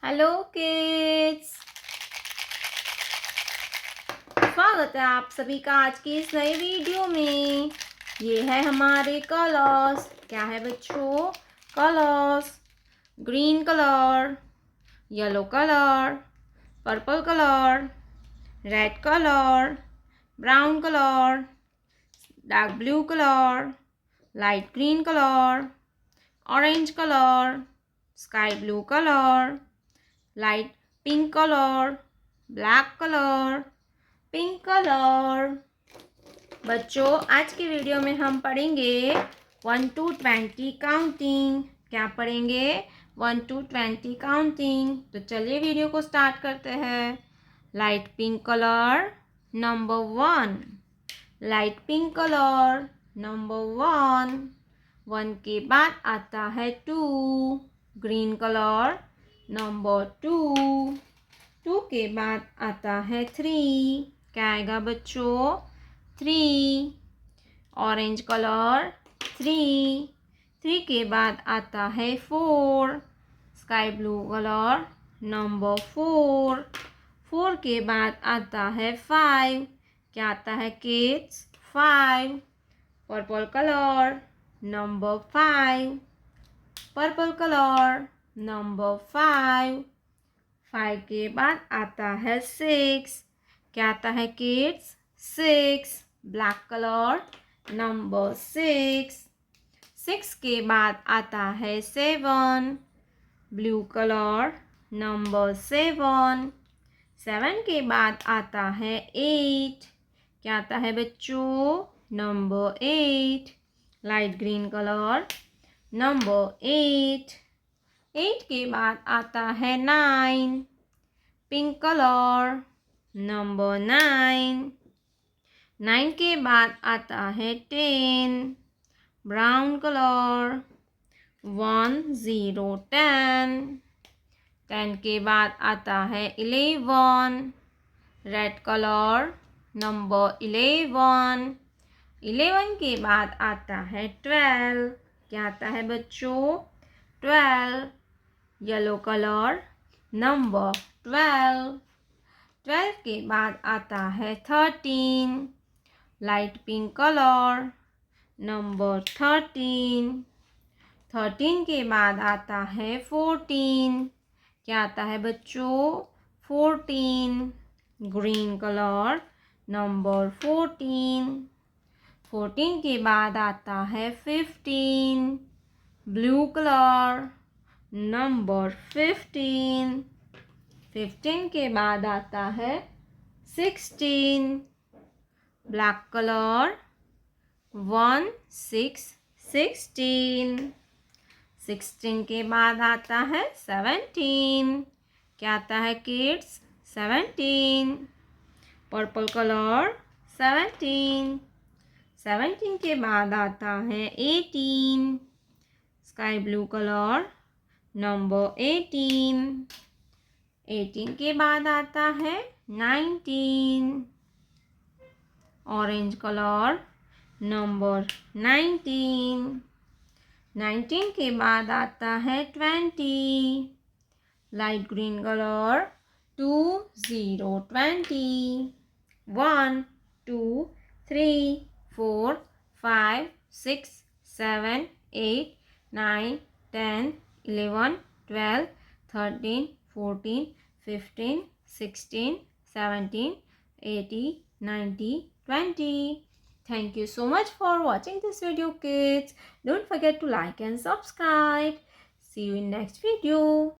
Hello kids, स्वागत है आप सभी का आज की इस नए वीडियो में। ये है हमारे कलर्स। क्या है बच्चों? Colours. Green colour, yellow colour, purple colour, red colour, brown colour, dark blue colour, light green colour, orange colour, sky blue colour, light pink colour, black colour, pink colour. बच्चों, आज की वीडियो में हम पढ़ेंगे 1 to 20 counting. क्या पढ़ेंगे? 1 to 20 counting. तो चलिए वीडियो को स्टार्ट करते हैं। Light pink colour number 1। Light pink colour number 1। 1 के बाद आता है 2। Green colour number 2। 2 के बाद आता है 3। क्या आएगा बच्चों? 3। Orange colour 3। 3 के बाद आता है 4। Sky blue colour number 4। 4 के बाद आता है 5। क्या आता है kids? 5। Purple colour number 5। Purple colour number 5। 5 के बाद आता है 6। क्या आता है किड्स? 6। Black colour number 6। 6 के बाद आता है 7। Blue colour number 7। 7 के बाद आता है 8। क्या आता है बच्चों? Number 8। Light green colour number 8। 8 के बाद आता है 9। Pink colour number 9। 9 के बाद आता है 10। Brown colour 1 0 10। 10 के बाद आता है 11। Red colour number 11। 11 के बाद आता है 12। क्या आता है बच्चों? 12। Yellow colour number 12। 12 के बाद आता है 13। Light pink colour number 13। 13 के बाद आता है 14। क्या आता है बच्चों? 14। Green colour number 14। 14 के बाद आता है 15। Blue colour number 15। 15 के बाद आता है 16। Black colour 1 6 16। 16 के बाद आता है 17। क्या आता है किड्स? 17। Purple colour 17। 17 के बाद आता है 18। Sky blue colour number 18। 18 के बाद आता है 19। Orange colour number 19। 19 के बाद आता है 20। Light green colour 2 0 20। 1 2 3 4 5 6 7 8 9 10 11 12 13 14 15 16 17 18 19 20. Thank you so much for watching this video, kids. Don't forget to like and subscribe. See you in next video.